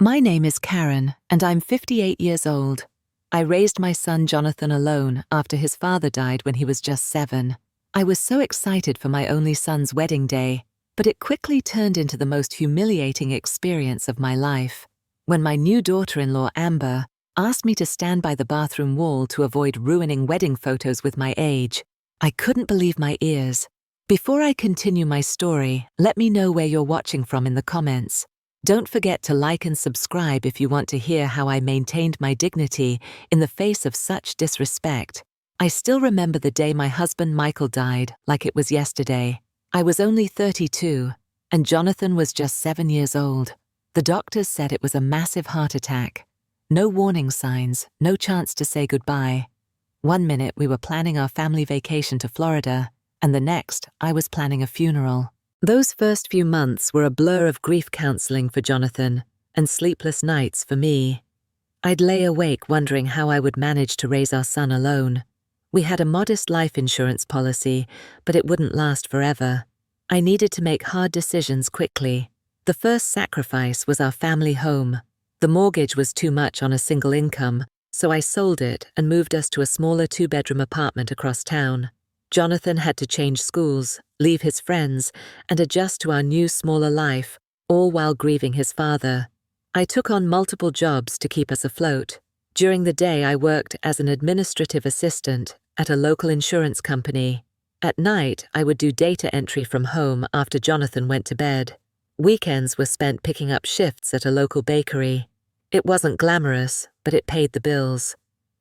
My name is Karen, and I'm 58 years old. I raised my son Jonathan alone after his father died when he was just 7. I was so excited for my only son's wedding day, but it quickly turned into the most humiliating experience of my life. When my new daughter-in-law, Amber, asked me to stand by the bathroom wall to avoid ruining wedding photos with my age, I couldn't believe my ears. Before I continue my story, let me know where you're watching from in the comments. Don't forget to like and subscribe if you want to hear how I maintained my dignity in the face of such disrespect. I still remember the day my husband Michael died like it was yesterday. I was only 32, and Jonathan was just 7 years old. The doctors said it was a massive heart attack. No warning signs, no chance to say goodbye. One minute we were planning our family vacation to Florida, and the next I was planning a funeral. Those first few months were a blur of grief counseling for Jonathan and sleepless nights for me. I'd lay awake wondering how I would manage to raise our son alone. We had a modest life insurance policy, but it wouldn't last forever. I needed to make hard decisions quickly. The first sacrifice was our family home. The mortgage was too much on a single income, so I sold it and moved us to a smaller 2-bedroom apartment across town. Jonathan had to change schools, leave his friends, and adjust to our new, smaller life, all while grieving his father. I took on multiple jobs to keep us afloat. During the day, I worked as an administrative assistant at a local insurance company. At night, I would do data entry from home after Jonathan went to bed. Weekends were spent picking up shifts at a local bakery. It wasn't glamorous, but it paid the bills.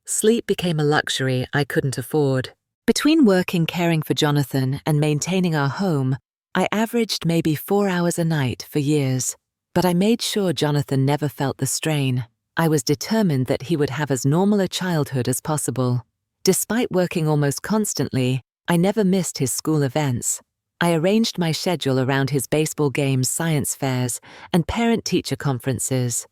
Sleep became a luxury I couldn't afford. Between working caring for Jonathan and maintaining our home, I averaged maybe 4 hours a night for years. But I made sure Jonathan never felt the strain. I was determined that he would have as normal a childhood as possible. Despite working almost constantly, I never missed his school events. I arranged my schedule around his baseball games, science fairs, and parent-teacher conferences.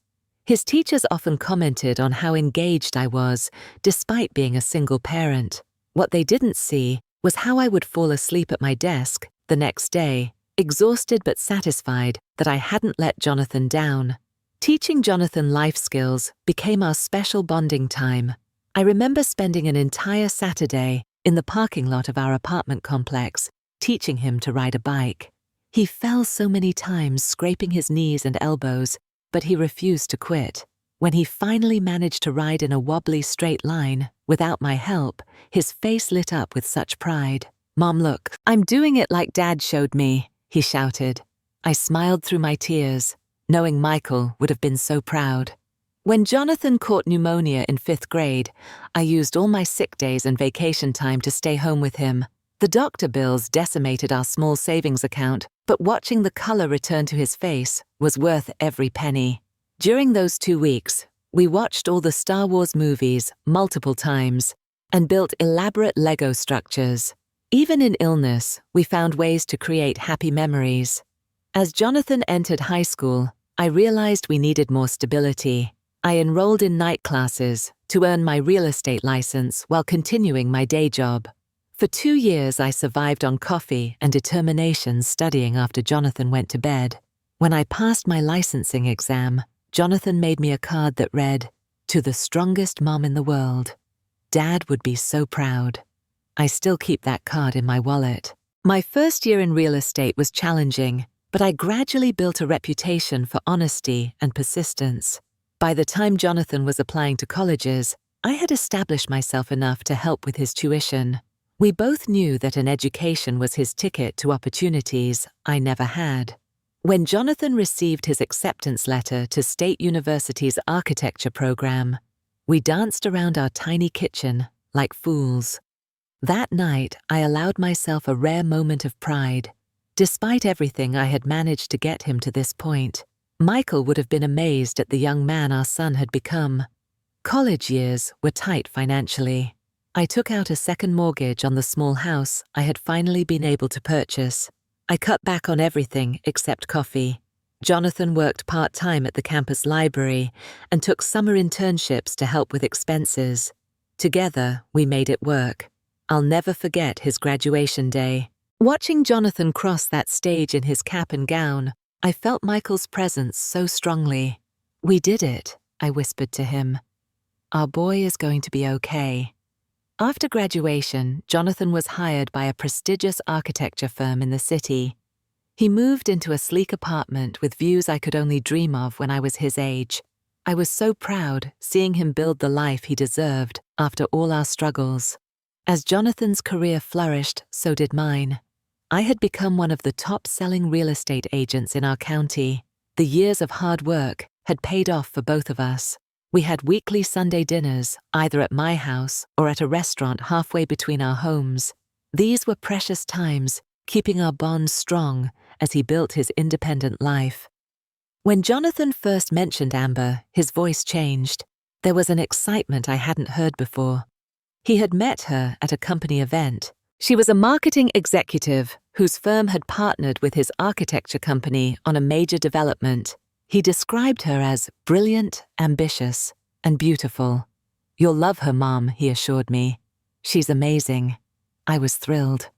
His teachers often commented on how engaged I was, despite being a single parent. What they didn't see was how I would fall asleep at my desk the next day, exhausted but satisfied that I hadn't let Jonathan down. Teaching Jonathan life skills became our special bonding time. I remember spending an entire Saturday in the parking lot of our apartment complex, teaching him to ride a bike. He fell so many times, scraping his knees and elbows, but he refused to quit. When he finally managed to ride in a wobbly straight line, without my help, his face lit up with such pride. "Mom, look, I'm doing it like Dad showed me," he shouted. I smiled through my tears, knowing Michael would have been so proud. When Jonathan caught pneumonia in 5th grade, I used all my sick days and vacation time to stay home with him. The doctor bills decimated our small savings account, but watching the color return to his face was worth every penny. During those 2 weeks, we watched all the Star Wars movies multiple times and built elaborate Lego structures. Even in illness, we found ways to create happy memories. As Jonathan entered high school, I realized we needed more stability. I enrolled in night classes to earn my real estate license while continuing my day job. For 2 years, I survived on coffee and determination studying after Jonathan went to bed. When I passed my licensing exam, Jonathan made me a card that read, "To the strongest mom in the world." Dad would be so proud. I still keep that card in my wallet. My first year in real estate was challenging, but I gradually built a reputation for honesty and persistence. By the time Jonathan was applying to colleges, I had established myself enough to help with his tuition. We both knew that an education was his ticket to opportunities I never had. When Jonathan received his acceptance letter to State University's architecture program, we danced around our tiny kitchen like fools. That night, I allowed myself a rare moment of pride. Despite everything I had managed to get him to this point, Michael would have been amazed at the young man our son had become. College years were tight financially. I took out a second mortgage on the small house I had finally been able to purchase. I cut back on everything except coffee. Jonathan worked part-time at the campus library and took summer internships to help with expenses. Together, we made it work. I'll never forget his graduation day. Watching Jonathan cross that stage in his cap and gown, I felt Michael's presence so strongly. "We did it," I whispered to him. "Our boy is going to be okay." After graduation, Jonathan was hired by a prestigious architecture firm in the city. He moved into a sleek apartment with views I could only dream of when I was his age. I was so proud seeing him build the life he deserved after all our struggles. As Jonathan's career flourished, so did mine. I had become one of the top-selling real estate agents in our county. The years of hard work had paid off for both of us. We had weekly Sunday dinners, either at my house or at a restaurant halfway between our homes. These were precious times, keeping our bond strong as he built his independent life. When Jonathan first mentioned Amber, his voice changed. There was an excitement I hadn't heard before. He had met her at a company event. She was a marketing executive whose firm had partnered with his architecture company on a major development. He described her as brilliant, ambitious, and beautiful. "You'll love her, Mom," he assured me. "She's amazing." I was thrilled.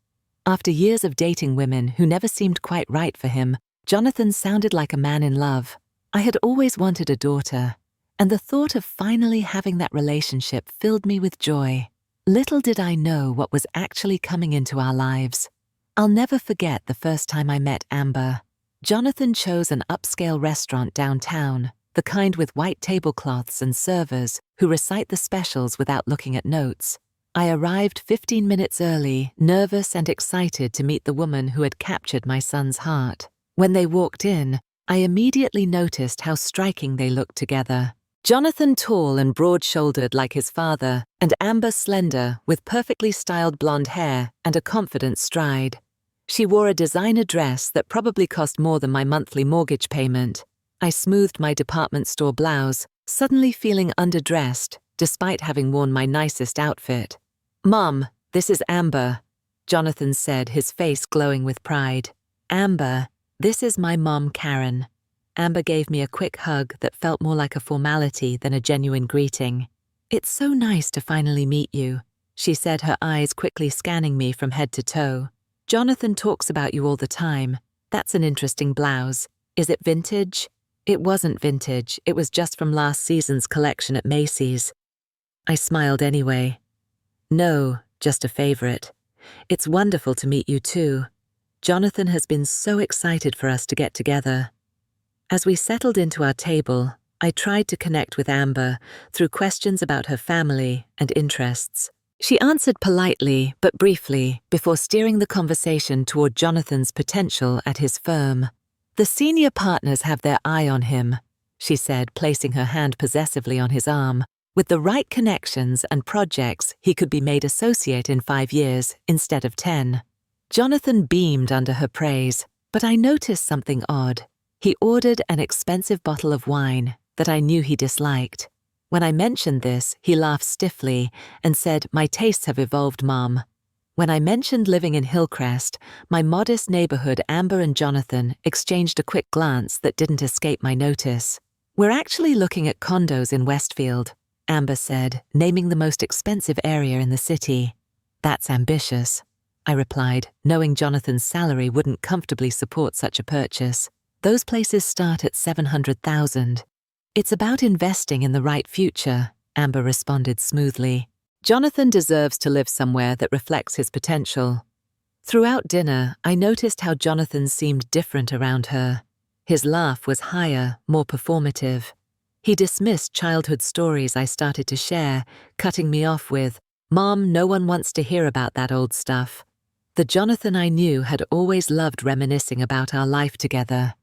After years of dating women who never seemed quite right for him, Jonathan sounded like a man in love. I had always wanted a daughter, and the thought of finally having that relationship filled me with joy. Little did I know what was actually coming into our lives. I'll never forget the first time I met Amber. Jonathan chose an upscale restaurant downtown, the kind with white tablecloths and servers who recite the specials without looking at notes. I arrived 15 minutes early, nervous and excited to meet the woman who had captured my son's heart. When they walked in, I immediately noticed how striking they looked together. Jonathan tall and broad-shouldered like his father, and Amber slender with perfectly styled blonde hair and a confident stride. She wore a designer dress that probably cost more than my monthly mortgage payment. I smoothed my department store blouse, suddenly feeling underdressed, despite having worn my nicest outfit. "Mom, this is Amber," Jonathan said, his face glowing with pride. "Amber, this is my mom, Karen." Amber gave me a quick hug that felt more like a formality than a genuine greeting. "It's so nice to finally meet you," she said, her eyes quickly scanning me from head to toe. "Jonathan talks about you all the time. That's an interesting blouse. Is it vintage?" It wasn't vintage, it was just from last season's collection at Macy's. I smiled anyway. "No, just a favorite. It's wonderful to meet you too. Jonathan has been so excited for us to get together." As we settled into our table, I tried to connect with Amber through questions about her family and interests. She answered politely but briefly before steering the conversation toward Jonathan's potential at his firm. "The senior partners have their eye on him," she said, placing her hand possessively on his arm. "With the right connections and projects, he could be made associate in 5 years instead of 10. Jonathan beamed under her praise, but I noticed something odd. He ordered an expensive bottle of wine that I knew he disliked. When I mentioned this, he laughed stiffly and said, "My tastes have evolved, Mom." When I mentioned living in Hillcrest, my modest neighborhood, Amber and Jonathan exchanged a quick glance that didn't escape my notice. "We're actually looking at condos in Westfield," Amber said, naming the most expensive area in the city. "That's ambitious," I replied, knowing Jonathan's salary wouldn't comfortably support such a purchase. "Those places start at $700,000. "It's about investing in the right future," Amber responded smoothly. "Jonathan deserves to live somewhere that reflects his potential." Throughout dinner, I noticed how Jonathan seemed different around her. His laugh was higher, more performative. He dismissed childhood stories I started to share, cutting me off with, "Mom, no one wants to hear about that old stuff." The Jonathan I knew had always loved reminiscing about our life together.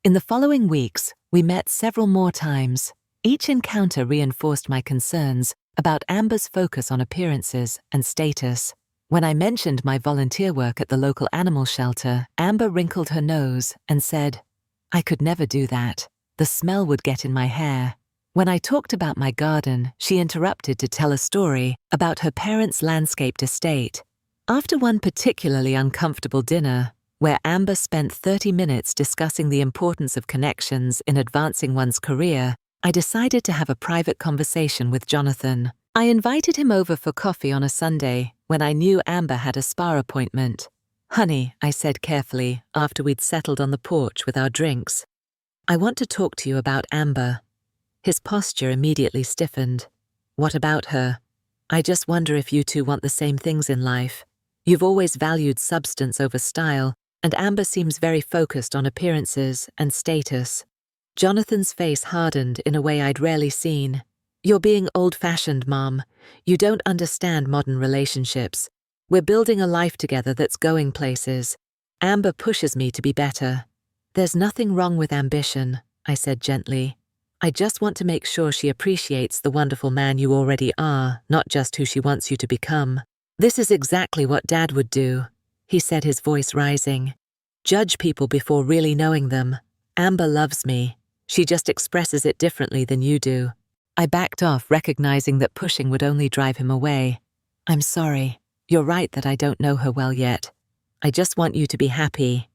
In the following weeks, we met several more times. Each encounter reinforced my concerns about Amber's focus on appearances and status. When I mentioned my volunteer work at the local animal shelter, Amber wrinkled her nose and said, "I could never do that. The smell would get in my hair." When I talked about my garden, she interrupted to tell a story about her parents' landscaped estate. After one particularly uncomfortable dinner, where Amber spent 30 minutes discussing the importance of connections in advancing one's career, I decided to have a private conversation with Jonathan. I invited him over for coffee on a Sunday when I knew Amber had a spa appointment. "Honey," I said carefully after we'd settled on the porch with our drinks, "I want to talk to you about Amber." His posture immediately stiffened. What about her? I just wonder if you two want the same things in life. You've always valued substance over style, and Amber seems very focused on appearances and status. Jonathan's face hardened in a way I'd rarely seen. You're being old-fashioned, Mom. You don't understand modern relationships. We're building a life together that's going places. Amber pushes me to be better. There's nothing wrong with ambition, I said gently. I just want to make sure she appreciates the wonderful man you already are, not just who she wants you to become. This is exactly what Dad would do, he said, his voice rising. Judge people before really knowing them. Amber loves me. She just expresses it differently than you do. I backed off, recognizing that pushing would only drive him away. I'm sorry. You're right that I don't know her well yet. I just want you to be happy.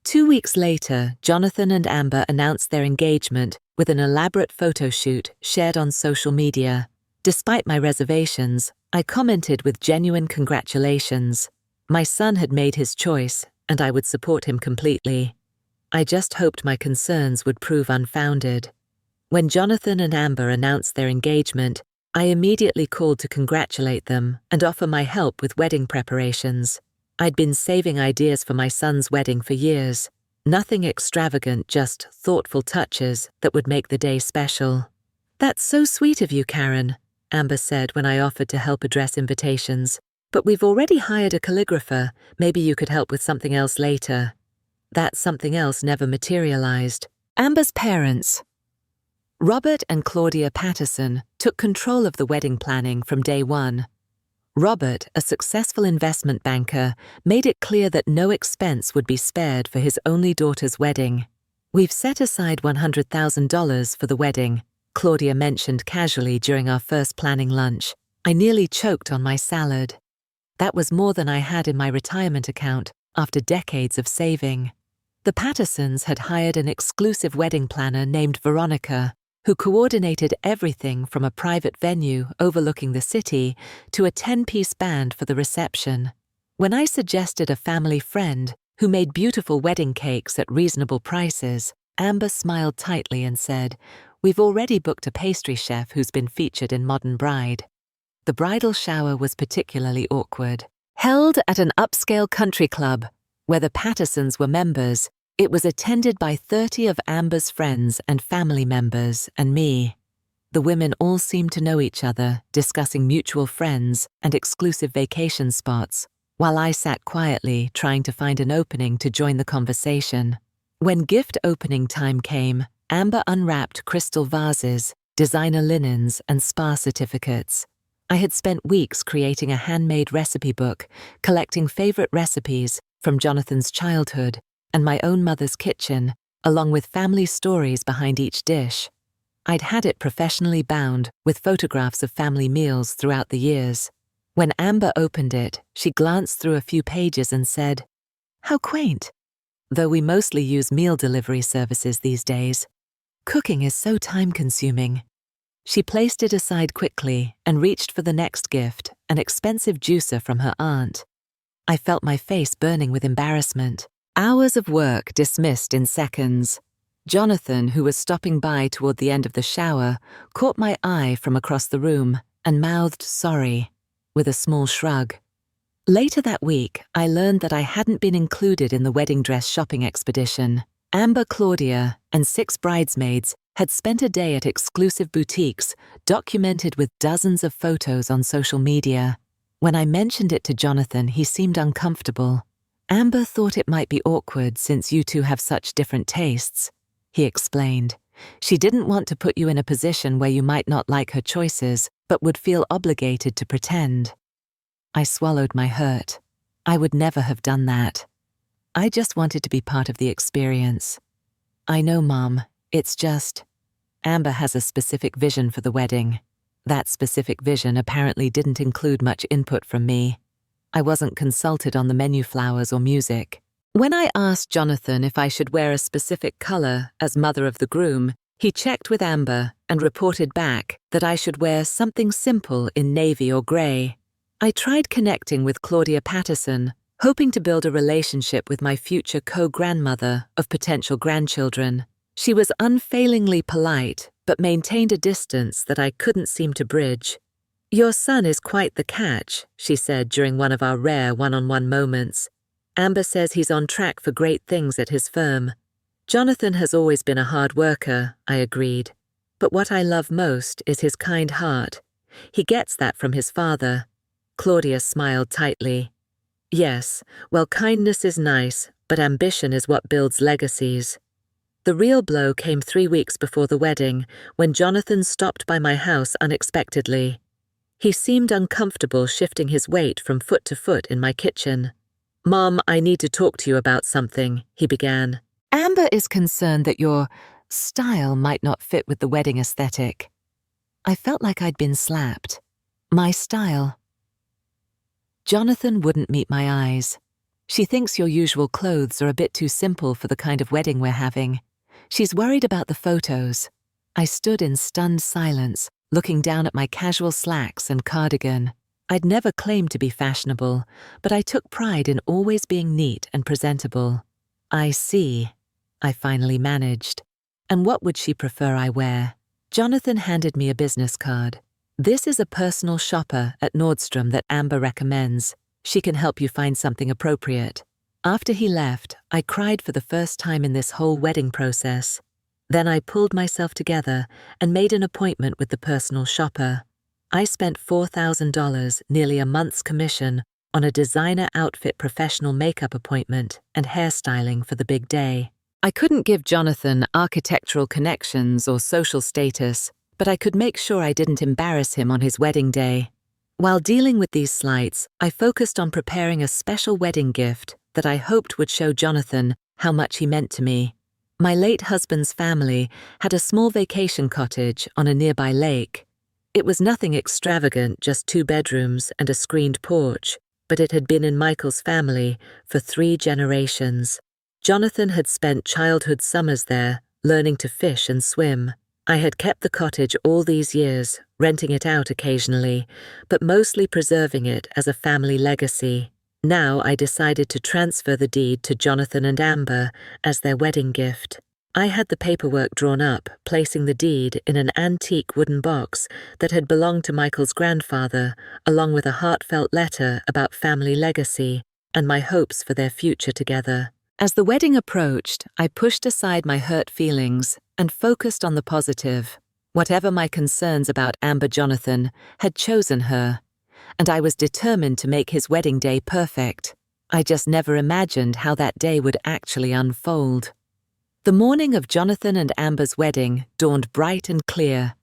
2 weeks later, Jonathan and Amber announced their engagement with an elaborate photo shoot shared on social media. Despite my reservations, I commented with genuine congratulations. My son had made his choice, and I would support him completely. I just hoped my concerns would prove unfounded. When Jonathan and Amber announced their engagement, I immediately called to congratulate them and offer my help with wedding preparations. I'd been saving ideas for my son's wedding for years. Nothing extravagant, just thoughtful touches that would make the day special. That's so sweet of you, Karen, Amber said when I offered to help address invitations. But we've already hired a calligrapher. Maybe you could help with something else later. That something else never materialized. Amber's parents, Robert and Claudia Patterson, took control of the wedding planning from day one. Robert, a successful investment banker, made it clear that no expense would be spared for his only daughter's wedding. We've set aside $100,000 for the wedding, Claudia mentioned casually during our first planning lunch. I nearly choked on my salad. That was more than I had in my retirement account after decades of saving. The Pattersons had hired an exclusive wedding planner named Veronica, who coordinated everything from a private venue overlooking the city to a 10-piece band for the reception. When I suggested a family friend who made beautiful wedding cakes at reasonable prices, Amber smiled tightly and said, "We've already booked a pastry chef who's been featured in Modern Bride." The bridal shower was particularly awkward. Held at an upscale country club, where the Pattersons were members, it was attended by 30 of Amber's friends and family members and me. The women all seemed to know each other, discussing mutual friends and exclusive vacation spots, while I sat quietly trying to find an opening to join the conversation. When gift opening time came, Amber unwrapped crystal vases, designer linens, and spa certificates. I had spent weeks creating a handmade recipe book, collecting favorite recipes from Jonathan's childhood and my own mother's kitchen, along with family stories behind each dish. I'd had it professionally bound with photographs of family meals throughout the years. When Amber opened it, she glanced through a few pages and said, "How quaint." Though we mostly use meal delivery services these days, cooking is so time-consuming. She placed it aside quickly and reached for the next gift, an expensive juicer from her aunt. I felt my face burning with embarrassment. Hours of work dismissed in seconds. Jonathan, who was stopping by toward the end of the shower, caught my eye from across the room and mouthed sorry, with a small shrug. Later that week, I learned that I hadn't been included in the wedding dress shopping expedition. Amber, Claudia, and 6 bridesmaids had spent a day at exclusive boutiques, documented with dozens of photos on social media. When I mentioned it to Jonathan, he seemed uncomfortable. "Amber thought it might be awkward since you two have such different tastes," he explained. "She didn't want to put you in a position where you might not like her choices, but would feel obligated to pretend." I swallowed my hurt. I would never have done that. I just wanted to be part of the experience. "I know, Mom. It's just..." Amber has a specific vision for the wedding. That specific vision apparently didn't include much input from me. I wasn't consulted on the menu flowers or music. When I asked Jonathan if I should wear a specific color as mother of the groom, he checked with Amber and reported back that I should wear something simple in navy or gray. I tried connecting with Claudia Patterson, hoping to build a relationship with my future co-grandmother of potential grandchildren. She was unfailingly polite, but maintained a distance that I couldn't seem to bridge. "Your son is quite the catch," she said during one of our rare one-on-one moments. "Amber says he's on track for great things at his firm." "Jonathan has always been a hard worker," I agreed. "But what I love most is his kind heart. He gets that from his father." Claudia smiled tightly. "Yes, well, kindness is nice, but ambition is what builds legacies." The real blow came 3 weeks before the wedding, when Jonathan stopped by my house unexpectedly. He seemed uncomfortable shifting his weight from foot to foot in my kitchen. "Mom, I need to talk to you about something," he began. "Amber is concerned that your style might not fit with the wedding aesthetic." I felt like I'd been slapped. My style. Jonathan wouldn't meet my eyes. "She thinks your usual clothes are a bit too simple for the kind of wedding we're having. She's worried about the photos." I stood in stunned silence, looking down at my casual slacks and cardigan. I'd never claimed to be fashionable, but I took pride in always being neat and presentable. "I see," I finally managed. "And what would she prefer I wear?" Jonathan handed me a business card. "This is a personal shopper at Nordstrom that Amber recommends. She can help you find something appropriate." After he left, I cried for the first time in this whole wedding process. Then I pulled myself together and made an appointment with the personal shopper. I spent $4,000, nearly a month's commission, on a designer outfit professional makeup appointment and hairstyling for the big day. I couldn't give Jonathan architectural connections or social status, but I could make sure I didn't embarrass him on his wedding day. While dealing with these slights, I focused on preparing a special wedding gift that I hoped would show Jonathan how much he meant to me. My late husband's family had a small vacation cottage on a nearby lake. It was nothing extravagant, just 2 bedrooms and a screened porch, but it had been in Michael's family for 3 generations. Jonathan had spent childhood summers there, learning to fish and swim. I had kept the cottage all these years, renting it out occasionally, but mostly preserving it as a family legacy. Now I decided to transfer the deed to Jonathan and Amber as their wedding gift. I had the paperwork drawn up, placing the deed in an antique wooden box that had belonged to Michael's grandfather, along with a heartfelt letter about family legacy and my hopes for their future together. As the wedding approached, I pushed aside my hurt feelings and focused on the positive. Whatever my concerns about Amber, Jonathan had chosen her, and I was determined to make his wedding day perfect. I just never imagined how that day would actually unfold. The morning of Jonathan and Amber's wedding dawned bright and clear,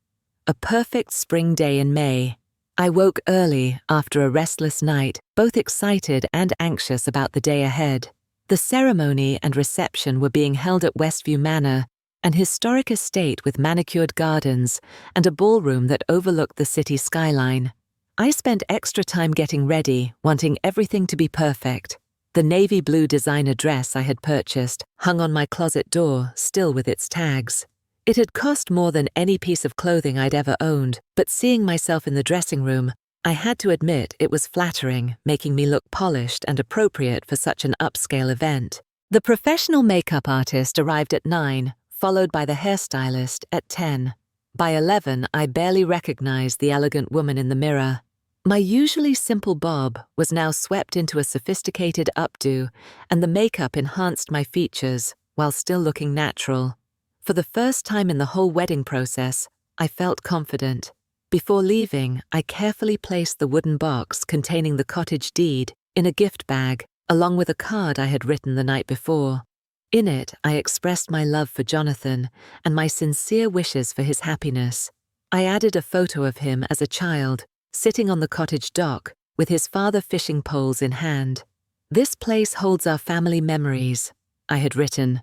a perfect spring day in May. I woke early after a restless night, both excited and anxious about the day ahead. The ceremony and reception were being held at Westview Manor, an historic estate with manicured gardens and a ballroom that overlooked the city skyline. I spent extra time getting ready, wanting everything to be perfect. The navy blue designer dress I had purchased hung on my closet door, still with its tags. It had cost more than any piece of clothing I'd ever owned, but seeing myself in the dressing room, I had to admit it was flattering, making me look polished and appropriate for such an upscale event. The professional makeup artist arrived at 9, followed by the hairstylist at 10. By 11, I barely recognized the elegant woman in the mirror. My usually simple bob was now swept into a sophisticated updo, and the makeup enhanced my features while still looking natural. For the first time in the whole wedding process, I felt confident. Before leaving, I carefully placed the wooden box containing the cottage deed in a gift bag, along with a card I had written the night before. In it, I expressed my love for Jonathan and my sincere wishes for his happiness. I added a photo of him as a child, sitting on the cottage dock with his father fishing poles in hand. "This place holds our family memories," I had written.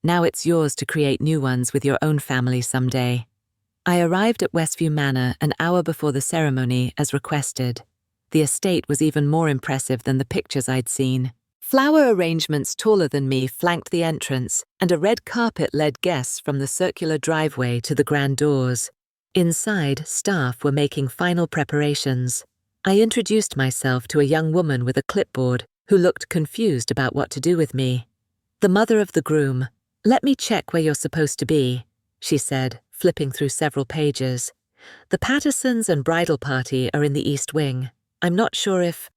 "Now it's yours to create new ones with your own family someday." I arrived at Westview Manor an hour before the ceremony as requested. The estate was even more impressive than the pictures I'd seen. Flower arrangements taller than me flanked the entrance, and a red carpet led guests from the circular driveway to the grand doors. Inside, staff were making final preparations. I introduced myself to a young woman with a clipboard who looked confused about what to do with me. "The mother of the groom. Let me check where you're supposed to be," she said, flipping through several pages. The Pattersons and bridal party are in the East Wing. I'm not sure if...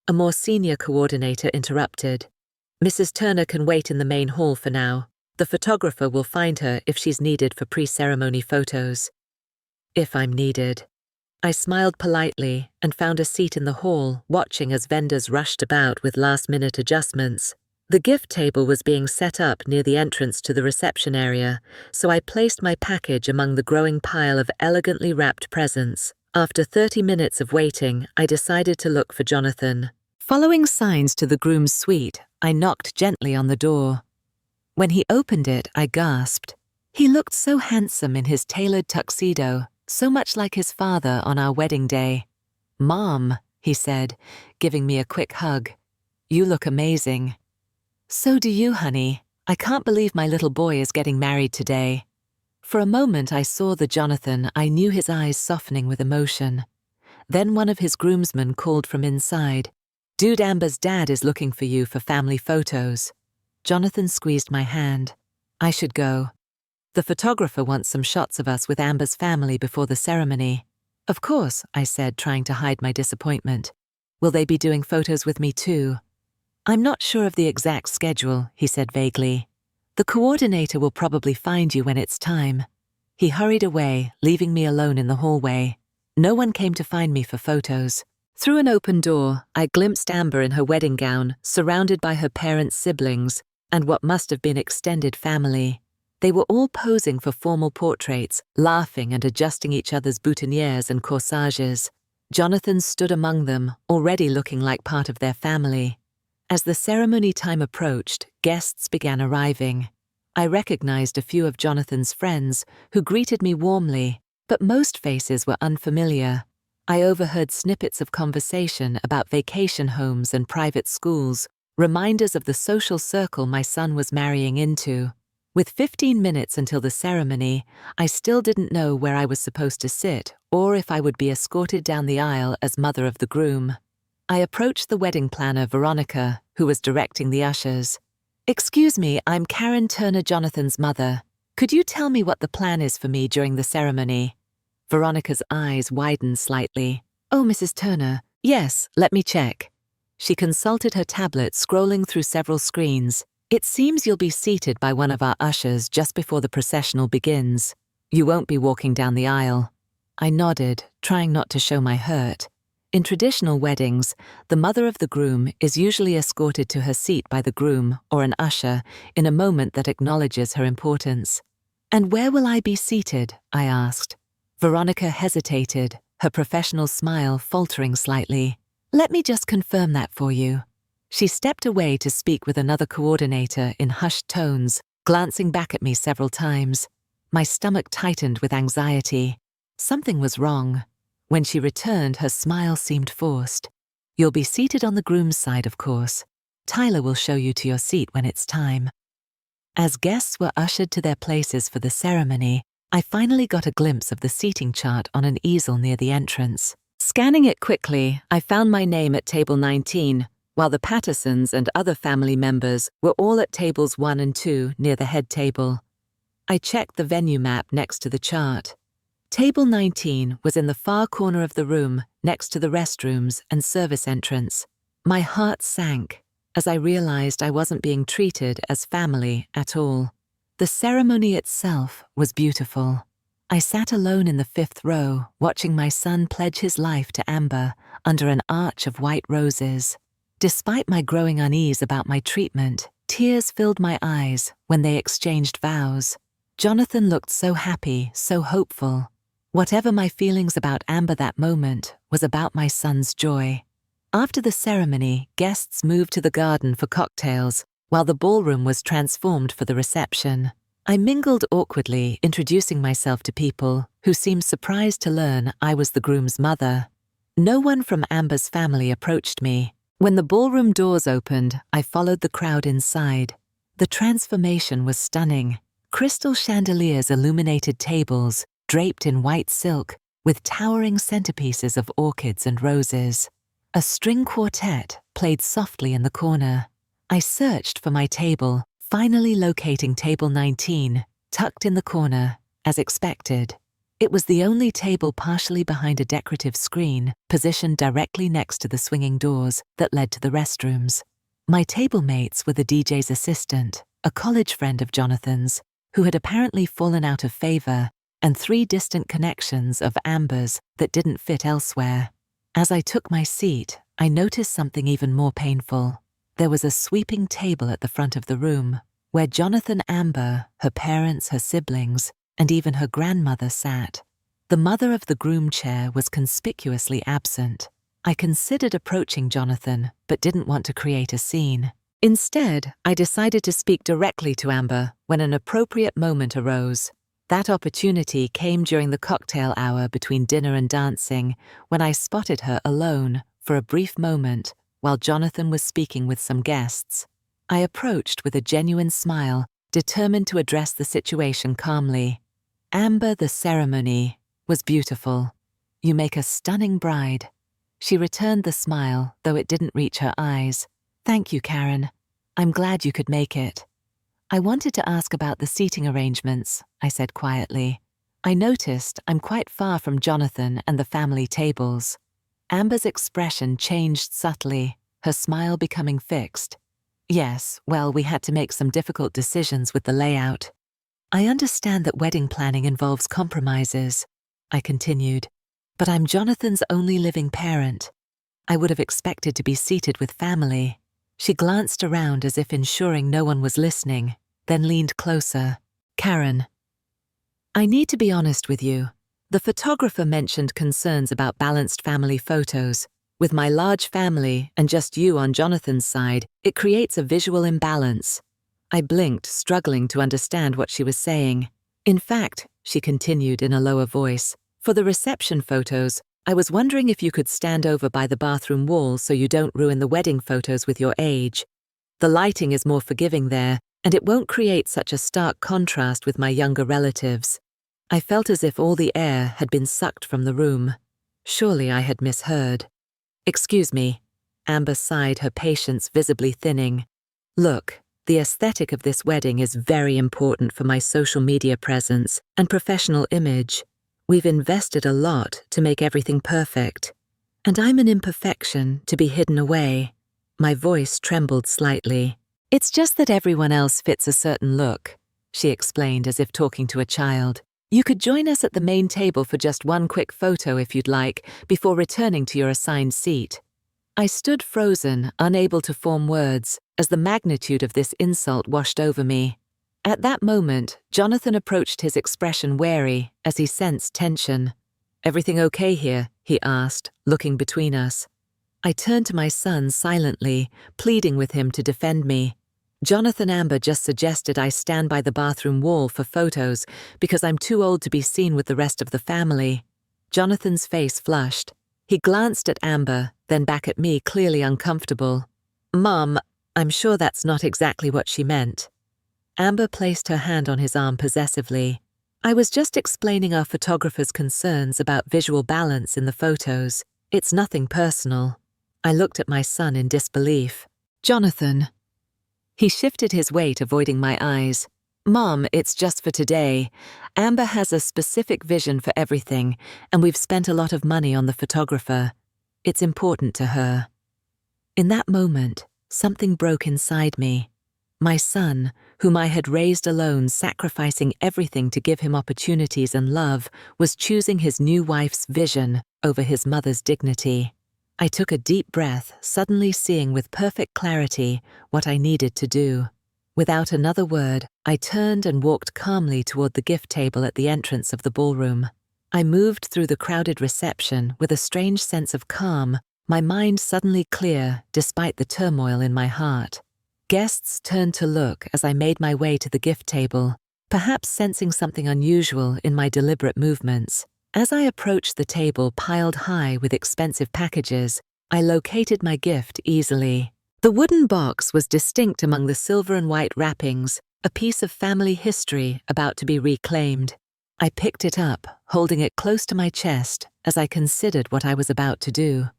A more senior coordinator interrupted. Mrs. Turner can wait in the main hall for now. The photographer will find her if she's needed for pre-ceremony photos. If I'm needed. I smiled politely and found a seat in the hall, watching as vendors rushed about with last-minute adjustments. The gift table was being set up near the entrance to the reception area, so I placed my package among the growing pile of elegantly wrapped presents. After 30 minutes of waiting, I decided to look for Jonathan. Following signs to the groom's suite, I knocked gently on the door. When he opened it, I gasped. He looked so handsome in his tailored tuxedo, so much like his father on our wedding day. "Mom," he said, giving me a quick hug. "You look amazing." "So do you, honey. I can't believe my little boy is getting married today." For a moment I saw the Jonathan I knew, his eyes softening with emotion. Then one of his groomsmen called from inside. "Dude, Amber's dad is looking for you for family photos." Jonathan squeezed my hand. "I should go. The photographer wants some shots of us with Amber's family before the ceremony." "Of course," I said, trying to hide my disappointment. "Will they be doing photos with me too?" "I'm not sure of the exact schedule," he said vaguely. "The coordinator will probably find you when it's time." He hurried away, leaving me alone in the hallway. No one came to find me for photos. Through an open door, I glimpsed Amber in her wedding gown, surrounded by her parents' siblings and what must have been extended family. They were all posing for formal portraits, laughing and adjusting each other's boutonnieres and corsages. Jonathan stood among them, already looking like part of their family. As the ceremony time approached, guests began arriving. I recognized a few of Jonathan's friends, who greeted me warmly, but most faces were unfamiliar. I overheard snippets of conversation about vacation homes and private schools, reminders of the social circle my son was marrying into. With 15 minutes until the ceremony, I still didn't know where I was supposed to sit or if I would be escorted down the aisle as mother of the groom. I approached the wedding planner, Veronica, who was directing the ushers. "Excuse me, I'm Karen Turner, Jonathan's mother. Could you tell me what the plan is for me during the ceremony?" Veronica's eyes widened slightly. "Oh, Mrs. Turner, yes, let me check." She consulted her tablet, scrolling through several screens. "It seems you'll be seated by one of our ushers just before the processional begins. You won't be walking down the aisle." I nodded, trying not to show my hurt. In traditional weddings, the mother of the groom is usually escorted to her seat by the groom or an usher in a moment that acknowledges her importance. "And where will I be seated?" I asked. Veronica hesitated, her professional smile faltering slightly. "Let me just confirm that for you." She stepped away to speak with another coordinator in hushed tones, glancing back at me several times. My stomach tightened with anxiety. Something was wrong. When she returned, her smile seemed forced. "You'll be seated on the groom's side, of course. Tyler will show you to your seat when it's time." As guests were ushered to their places for the ceremony, I finally got a glimpse of the seating chart on an easel near the entrance. Scanning it quickly, I found my name at table 19, while the Pattersons and other family members were all at tables 1 and 2 near the head table. I checked the venue map next to the chart. Table 19 was in the far corner of the room, next to the restrooms and service entrance. My heart sank as I realized I wasn't being treated as family at all. The ceremony itself was beautiful. I sat alone in the 5th row, watching my son pledge his life to Amber under an arch of white roses. Despite my growing unease about my treatment, tears filled my eyes when they exchanged vows. Jonathan looked so happy, so hopeful. Whatever my feelings about Amber that moment was about my son's joy. After the ceremony, guests moved to the garden for cocktails, while the ballroom was transformed for the reception. I mingled awkwardly, introducing myself to people who seemed surprised to learn I was the groom's mother. No one from Amber's family approached me. When the ballroom doors opened, I followed the crowd inside. The transformation was stunning. Crystal chandeliers illuminated tables, draped in white silk, with towering centerpieces of orchids and roses. A string quartet played softly in the corner. I searched for my table, finally locating table 19, tucked in the corner. as expected. It was the only table partially behind a decorative screen, positioned directly next to the swinging doors that led to the restrooms. My table mates were the DJ's assistant, a college friend of Jonathan's, who had apparently fallen out of favor, and 3 distant connections of Amber's that didn't fit elsewhere. As I took my seat, I noticed something even more painful. There was a sweeping table at the front of the room, where Jonathan, Amber, her parents, her siblings, and even her grandmother sat. The mother of the groom chair was conspicuously absent. I considered approaching Jonathan, but didn't want to create a scene. Instead, I decided to speak directly to Amber when an appropriate moment arose. That opportunity came during the cocktail hour between dinner and dancing, when I spotted her alone for a brief moment while Jonathan was speaking with some guests. I approached with a genuine smile, determined to address the situation calmly. "Amber, the ceremony was beautiful. You make a stunning bride." She returned the smile, though it didn't reach her eyes. "Thank you, Karen. I'm glad you could make it." "I wanted to ask about the seating arrangements," I said quietly. "I noticed I'm quite far from Jonathan and the family tables." Amber's expression changed subtly, her smile becoming fixed. "Yes, well, we had to make some difficult decisions with the layout." "I understand that wedding planning involves compromises," I continued, "but I'm Jonathan's only living parent. I would have expected to be seated with family." She glanced around as if ensuring no one was listening, then leaned closer. "Karen, I need to be honest with you. The photographer mentioned concerns about balanced family photos. With my large family and just you on Jonathan's side, it creates a visual imbalance." I blinked, struggling to understand what she was saying. "In fact," she continued in a lower voice, "for the reception photos, I was wondering if you could stand over by the bathroom wall so you don't ruin the wedding photos with your age. The lighting is more forgiving there, and it won't create such a stark contrast with my younger relatives." I felt as if all the air had been sucked from the room. Surely I had misheard. "Excuse me." Amber sighed, her patience visibly thinning. "Look, the aesthetic of this wedding is very important for my social media presence and professional image. We've invested a lot to make everything perfect. And I'm an imperfection to be hidden away." My voice trembled slightly. "It's just that everyone else fits a certain look," she explained as if talking to a child. "You could join us at the main table for just one quick photo if you'd like, before returning to your assigned seat." I stood frozen, unable to form words, as the magnitude of this insult washed over me. At that moment, Jonathan approached, his expression wary as he sensed tension. "Everything okay here?" he asked, looking between us. I turned to my son silently, pleading with him to defend me. "Jonathan, Amber just suggested I stand by the bathroom wall for photos because I'm too old to be seen with the rest of the family." Jonathan's face flushed. He glanced at Amber, then back at me, clearly uncomfortable. "Mom, I'm sure that's not exactly what she meant." Amber placed her hand on his arm possessively. "I was just explaining our photographer's concerns about visual balance in the photos. It's nothing personal." I looked at my son in disbelief. "Jonathan." He shifted his weight, avoiding my eyes. "Mom, it's just for today. Amber has a specific vision for everything, and we've spent a lot of money on the photographer. It's important to her." In that moment, something broke inside me. My son, whom I had raised alone, sacrificing everything to give him opportunities and love, was choosing his new wife's vision over his mother's dignity. I took a deep breath, suddenly seeing with perfect clarity what I needed to do. Without another word, I turned and walked calmly toward the gift table at the entrance of the ballroom. I moved through the crowded reception with a strange sense of calm, my mind suddenly clear despite the turmoil in my heart. Guests turned to look as I made my way to the gift table, perhaps sensing something unusual in my deliberate movements. As I approached the table piled high with expensive packages, I located my gift easily. The wooden box was distinct among the silver and white wrappings, a piece of family history about to be reclaimed. I picked it up, holding it close to my chest as I considered what I was about to do.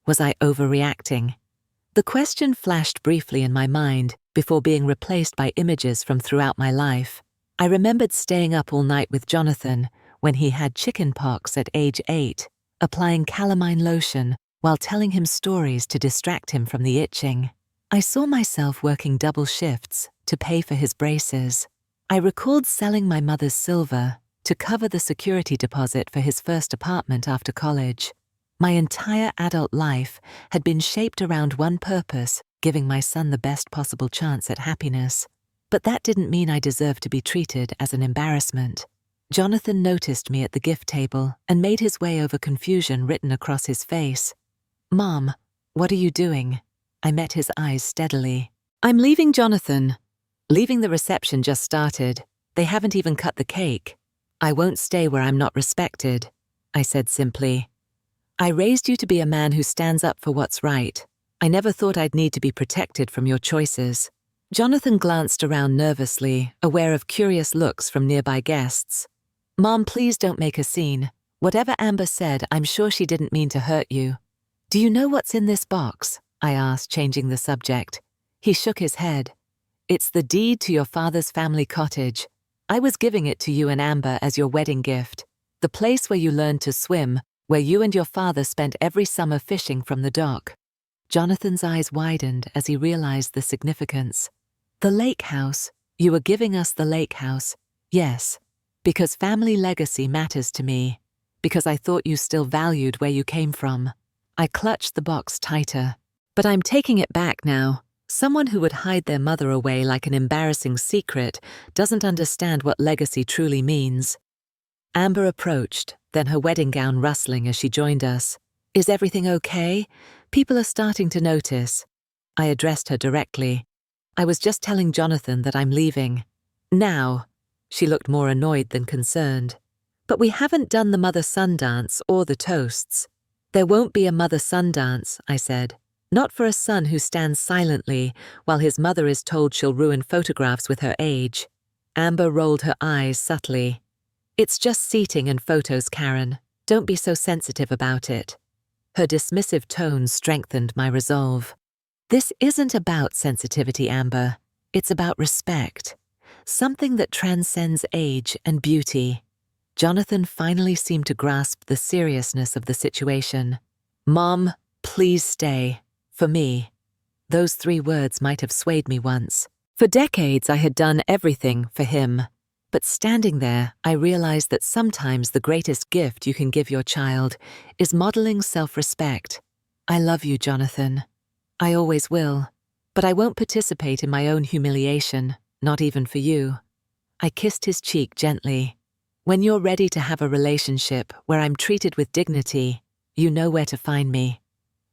Was I overreacting? The question flashed briefly in my mind before being replaced by images from throughout my life. I remembered staying up all night with Jonathan when he had chicken pox at age 8, applying calamine lotion while telling him stories to distract him from the itching. I saw myself working double shifts to pay for his braces. I recalled selling my mother's silver to cover the security deposit for his first apartment after college. My entire adult life had been shaped around one purpose, giving my son the best possible chance at happiness. But that didn't mean I deserved to be treated as an embarrassment. Jonathan noticed me at the gift table and made his way over confusion written across his face. "Mom, what are you doing?" I met his eyes steadily. "I'm leaving, Jonathan." "Leaving? The reception just started. They haven't even cut the cake." "I won't stay where I'm not respected," I said simply. "I raised you to be a man who stands up for what's right. I never thought I'd need to be protected from your choices." Jonathan glanced around nervously, aware of curious looks from nearby guests. "Mom, please don't make a scene. Whatever Amber said, I'm sure she didn't mean to hurt you." "Do you know what's in this box?" I asked, changing the subject. He shook his head. "It's the deed to your father's family cottage. I was giving it to you and Amber as your wedding gift. The place where you learned to swim, where you and your father spent every summer fishing from the dock." Jonathan's eyes widened as he realized the significance. "The lake house. You were giving us the lake house." "Yes, because family legacy matters to me. Because I thought you still valued where you came from." I clutched the box tighter. "But I'm taking it back now. Someone who would hide their mother away like an embarrassing secret doesn't understand what legacy truly means." Amber approached, then her wedding gown rustling as she joined us. "Is everything okay? People are starting to notice." I addressed her directly. "I was just telling Jonathan that I'm leaving." "Now?" She looked more annoyed than concerned. "But we haven't done the mother-son dance or the toasts." "There won't be a mother-son dance," I said. "Not for a son who stands silently while his mother is told she'll ruin photographs with her age." Amber rolled her eyes subtly. "It's just seating and photos, Karen. Don't be so sensitive about it." Her dismissive tone strengthened my resolve. "This isn't about sensitivity, Amber. It's about respect. Something that transcends age and beauty." Jonathan finally seemed to grasp the seriousness of the situation. "Mom, please stay. For me." Those 3 words might have swayed me once. For decades I had done everything for him. But standing there, I realized that sometimes the greatest gift you can give your child is modeling self-respect. "I love you, Jonathan. I always will. But I won't participate in my own humiliation, not even for you." I kissed his cheek gently. "When you're ready to have a relationship where I'm treated with dignity, you know where to find me."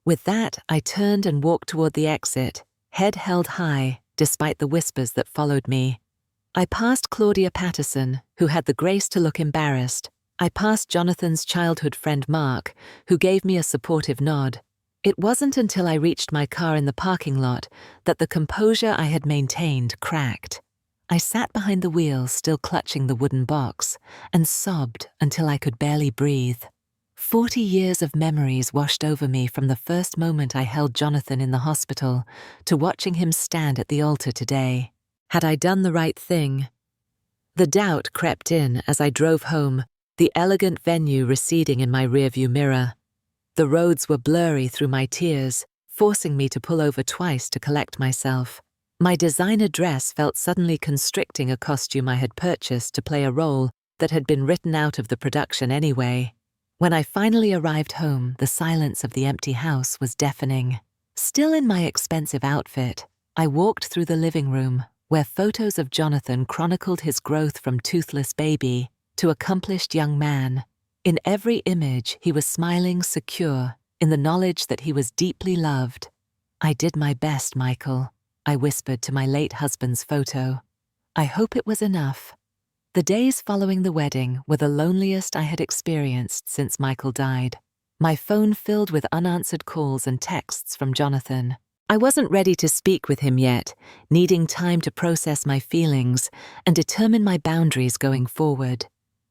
With that, I turned and walked toward the exit, head held high, despite the whispers that followed me. I passed Claudia Patterson, who had the grace to look embarrassed. I passed Jonathan's childhood friend Mark, who gave me a supportive nod. It wasn't until I reached my car in the parking lot that the composure I had maintained cracked. I sat behind the wheel, still clutching the wooden box, and sobbed until I could barely breathe. 40 years of memories washed over me from the first moment I held Jonathan in the hospital to watching him stand at the altar today. Had I done the right thing? The doubt crept in as I drove home, the elegant venue receding in my rearview mirror. The roads were blurry through my tears, forcing me to pull over twice to collect myself. My designer dress felt suddenly constricting a costume I had purchased to play a role that had been written out of the production anyway. When I finally arrived home, the silence of the empty house was deafening. Still in my expensive outfit, I walked through the living room, where photos of Jonathan chronicled his growth from toothless baby to accomplished young man. In every image, he was smiling secure, in the knowledge that he was deeply loved. "I did my best, Michael," I whispered to my late husband's photo. I hope it was enough. The days following the wedding were the loneliest I had experienced since Michael died. My phone filled with unanswered calls and texts from Jonathan. I wasn't ready to speak with him yet, needing time to process my feelings and determine my boundaries going forward.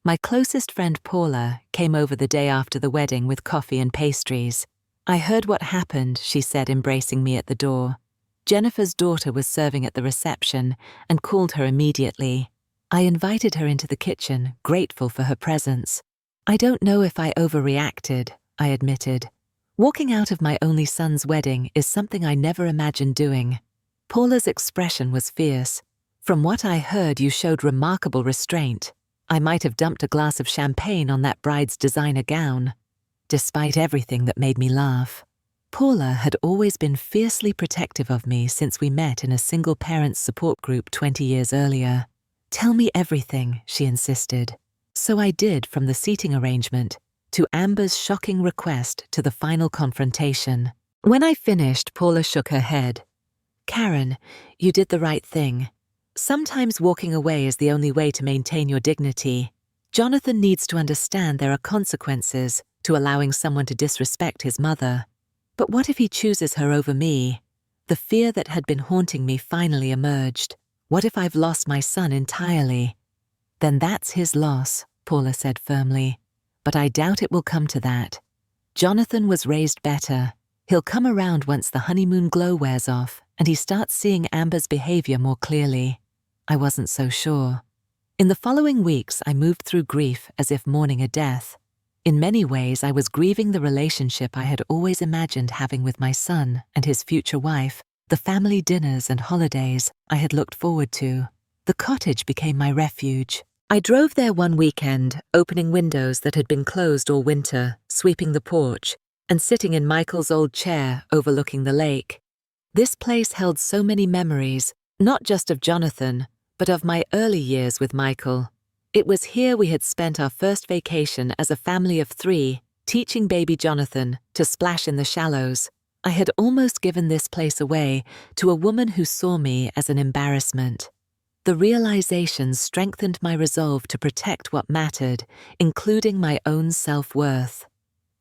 My closest friend Paula came over the day after the wedding with coffee and pastries. "I heard what happened," she said, embracing me at the door. Jennifer's daughter was serving at the reception and called her immediately. I invited her into the kitchen, grateful for her presence. I don't know if I overreacted, I admitted. Walking out of my only son's wedding is something I never imagined doing. Paula's expression was fierce. From what I heard, you showed remarkable restraint. I might have dumped a glass of champagne on that bride's designer gown. Despite everything that made me laugh. Paula had always been fiercely protective of me since we met in a single parents support group 20 years earlier. Tell me everything, she insisted. So I did, from the seating arrangement to Amber's shocking request to the final confrontation. When I finished, Paula shook her head. Karen, you did the right thing. Sometimes walking away is the only way to maintain your dignity. Jonathan needs to understand there are consequences to allowing someone to disrespect his mother. But what if he chooses her over me? The fear that had been haunting me finally emerged. What if I've lost my son entirely? Then that's his loss, Paula said firmly. But I doubt it will come to that. Jonathan was raised better. He'll come around once the honeymoon glow wears off and he starts seeing Amber's behavior more clearly. I wasn't so sure. In the following weeks, I moved through grief as if mourning a death. In many ways, I was grieving the relationship I had always imagined having with my son and his future wife, the family dinners and holidays I had looked forward to. The cottage became my refuge. I drove there one weekend, opening windows that had been closed all winter, sweeping the porch, and sitting in Michael's old chair overlooking the lake. This place held so many memories, not just of Jonathan, but of my early years with Michael. It was here we had spent our first vacation as a family of 3, teaching baby Jonathan to splash in the shallows. I had almost given this place away to a woman who saw me as an embarrassment. The realization strengthened my resolve to protect what mattered, including my own self-worth.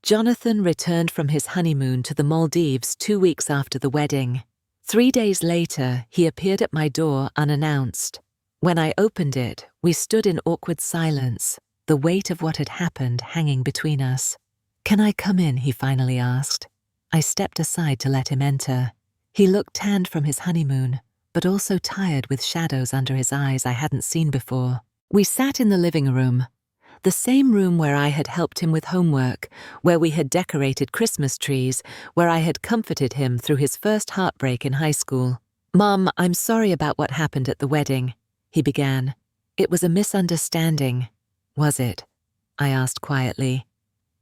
Jonathan returned from his honeymoon to the Maldives 2 weeks after the wedding. 3 days later, he appeared at my door unannounced. When I opened it, we stood in awkward silence, the weight of what had happened hanging between us. "Can I come in?" he finally asked. I stepped aside to let him enter. He looked tanned from his honeymoon, but also tired with shadows under his eyes I hadn't seen before. We sat in the living room, the same room where I had helped him with homework, where we had decorated Christmas trees, where I had comforted him through his first heartbreak in high school. "Mom, I'm sorry about what happened at the wedding," he began. "It was a misunderstanding." "Was it?" I asked quietly.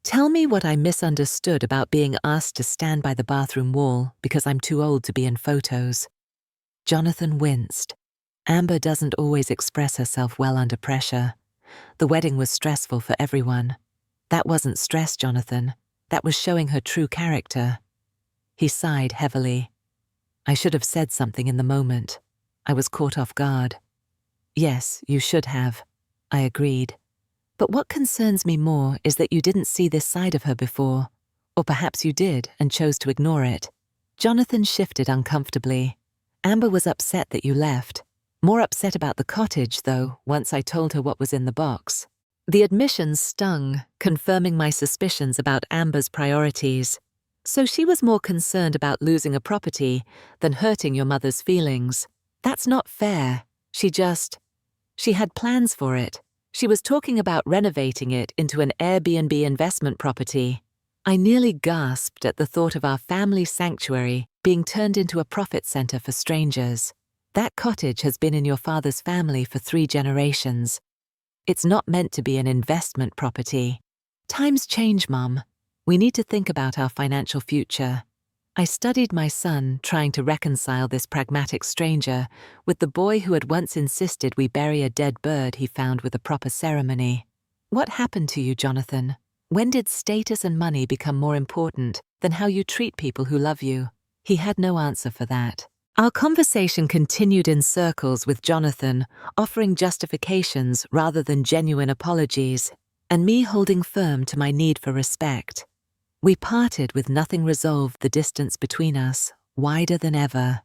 "Tell me what I misunderstood about being asked to stand by the bathroom wall because I'm too old to be in photos." Jonathan winced. Amber doesn't always express herself well under pressure. The wedding was stressful for everyone. That wasn't stress, Jonathan. That was showing her true character. He sighed heavily. I should have said something in the moment. I was caught off guard. "Yes, you should have," I agreed. "But what concerns me more is that you didn't see this side of her before. Or perhaps you did and chose to ignore it." Jonathan shifted uncomfortably. "Amber was upset that you left. More upset about the cottage, though, once I told her what was in the box." The admission stung, confirming my suspicions about Amber's priorities. "So she was more concerned about losing a property than hurting your mother's feelings. That's not fair. She had plans for it. She was talking about renovating it into an Airbnb investment property." I nearly gasped at the thought of our family sanctuary being turned into a profit center for strangers. "That cottage has been in your father's family for 3 generations. It's not meant to be an investment property." "Times change, Mum. We need to think about our financial future." I studied my son, trying to reconcile this pragmatic stranger with the boy who had once insisted we bury a dead bird he found with a proper ceremony. "What happened to you, Jonathan? When did status and money become more important than how you treat people who love you?" He had no answer for that. Our conversation continued in circles with Jonathan, offering justifications rather than genuine apologies, and me holding firm to my need for respect. We parted with nothing resolved, the distance between us wider than ever.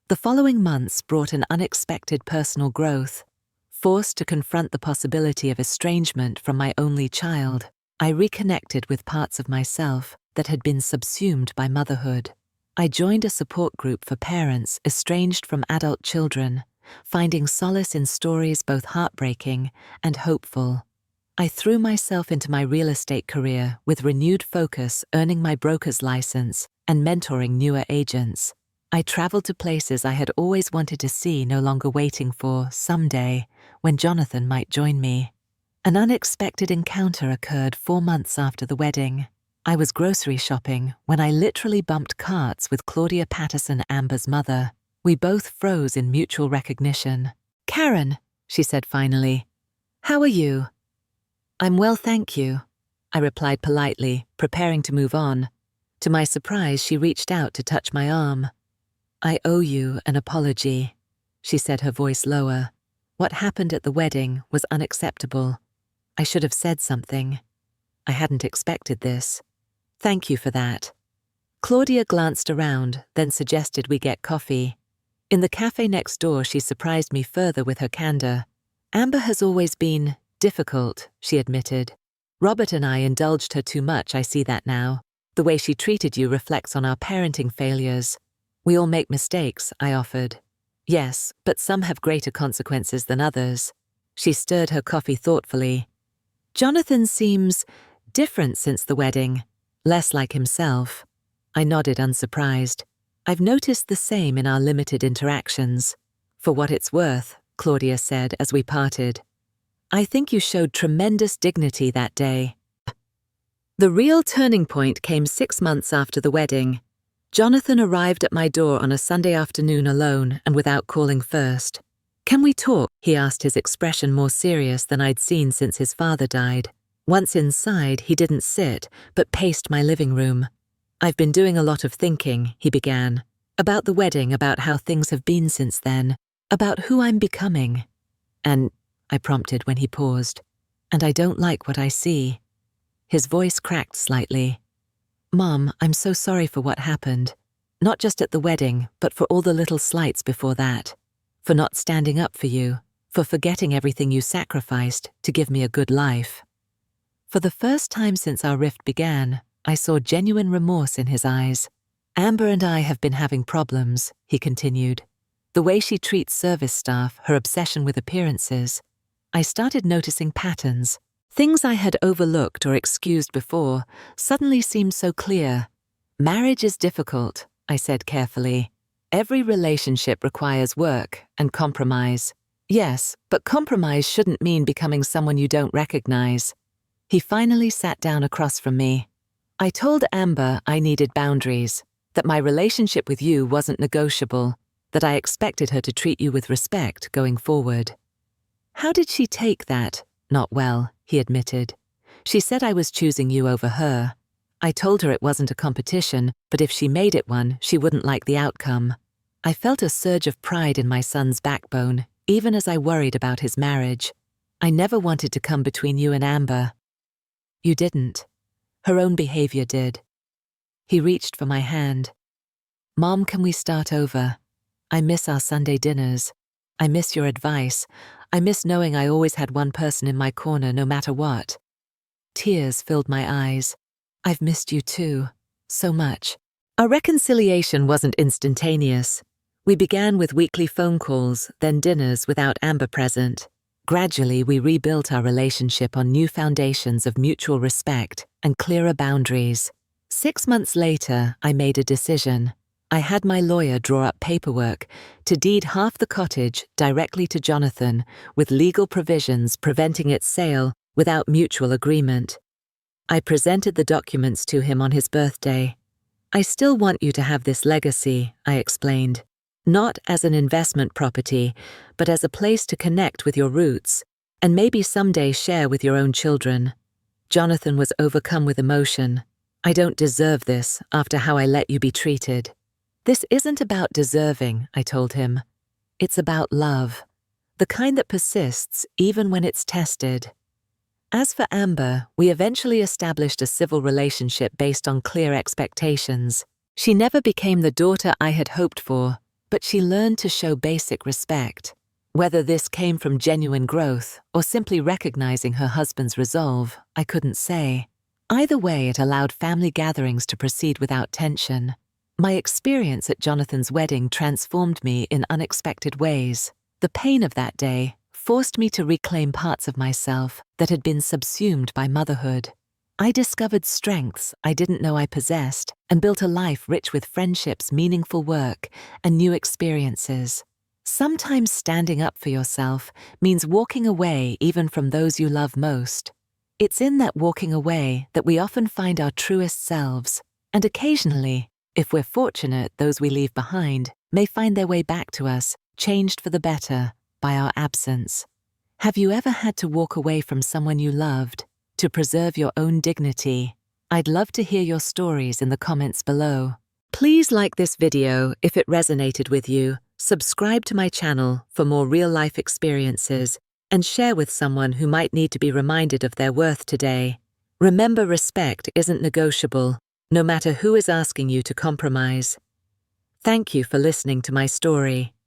The following months brought an unexpected personal growth. Forced to confront the possibility of estrangement from my only child, I reconnected with parts of myself that had been subsumed by motherhood. I joined a support group for parents estranged from adult children, finding solace in stories both heartbreaking and hopeful. I threw myself into my real estate career with renewed focus, earning my broker's license and mentoring newer agents. I traveled to places I had always wanted to see, no longer waiting for someday when Jonathan might join me. An unexpected encounter occurred 4 months after the wedding. I was grocery shopping when I literally bumped carts with Claudia Patterson, Amber's mother. We both froze in mutual recognition. "Karen," she said finally, "how are you?" "I'm well, thank you," I replied politely, preparing to move on. To my surprise, she reached out to touch my arm. "I owe you an apology," she said, her voice lower. "What happened at the wedding was unacceptable. I should have said something. I hadn't expected this. Thank you for that." Claudia glanced around, then suggested we get coffee. In the cafe next door, she surprised me further with her candor. "Amber has always been difficult," she admitted. "Robert and I indulged her too much, I see that now. The way she treated you reflects on our parenting failures." "We all make mistakes," I offered. "Yes, but some have greater consequences than others." She stirred her coffee thoughtfully. "Jonathan seems different since the wedding, less like himself." I nodded, unsurprised. "I've noticed the same in our limited interactions." "For what it's worth," Claudia said as we parted, "I think you showed tremendous dignity that day." The real turning point came 6 months after the wedding. Jonathan arrived at my door on a Sunday afternoon alone and without calling first. "Can we talk?" he asked, his expression more serious than I'd seen since his father died. Once inside, he didn't sit, but paced my living room. "I've been doing a lot of thinking," he began. "About the wedding, about how things have been since then, about who I'm becoming." "And," I prompted when he paused, "and I don't like what I see." His voice cracked slightly. "Mom, I'm so sorry for what happened. Not just at the wedding, but for all the little slights before that. For not standing up for you, for forgetting everything you sacrificed to give me a good life." For the first time since our rift began, I saw genuine remorse in his eyes. "Amber and I have been having problems," he continued. "The way she treats service staff, her obsession with appearances. I started noticing patterns. Things I had overlooked or excused before suddenly seemed so clear. Marriage is difficult," I said carefully. "Every relationship requires work and compromise." "Yes, but compromise shouldn't mean becoming someone you don't recognize." He finally sat down across from me. "I told Amber I needed boundaries, that my relationship with you wasn't negotiable, that I expected her to treat you with respect going forward." "How did she take that?" "Not well," he admitted. "She said I was choosing you over her. I told her it wasn't a competition, but if she made it one, she wouldn't like the outcome." I felt a surge of pride in my son's backbone, even as I worried about his marriage. "I never wanted to come between you and Amber." "You didn't. Her own behavior did." He reached for my hand. "Mom, can we start over? I miss our Sunday dinners. I miss your advice. I miss knowing I always had one person in my corner no matter what." Tears filled my eyes. "I've missed you too, so much." Our reconciliation wasn't instantaneous. We began with weekly phone calls, then dinners without Amber present. Gradually, we rebuilt our relationship on new foundations of mutual respect and clearer boundaries. 6 months later, I made a decision. I had my lawyer draw up paperwork to deed half the cottage directly to Jonathan, with legal provisions preventing its sale without mutual agreement. I presented the documents to him on his birthday. "I still want you to have this legacy," I explained. "Not as an investment property, but as a place to connect with your roots, and maybe someday share with your own children." Jonathan was overcome with emotion. "I don't deserve this after how I let you be treated." "This isn't about deserving," I told him. "It's about love, the kind that persists even when it's tested." As for Amber, we eventually established a civil relationship based on clear expectations. She never became the daughter I had hoped for, but she learned to show basic respect. Whether this came from genuine growth or simply recognizing her husband's resolve, I couldn't say. Either way, it allowed family gatherings to proceed without tension. My experience at Jonathan's wedding transformed me in unexpected ways. The pain of that day forced me to reclaim parts of myself that had been subsumed by motherhood. I discovered strengths I didn't know I possessed and built a life rich with friendships, meaningful work, and new experiences. Sometimes standing up for yourself means walking away even from those you love most. It's in that walking away that we often find our truest selves, and occasionally, if we're fortunate, those we leave behind may find their way back to us, changed for the better by our absence. Have you ever had to walk away from someone you loved to preserve your own dignity? I'd love to hear your stories in the comments below. Please like this video if it resonated with you, subscribe to my channel for more real-life experiences, and share with someone who might need to be reminded of their worth today. Remember, respect isn't negotiable, no matter who is asking you to compromise. Thank you for listening to my story.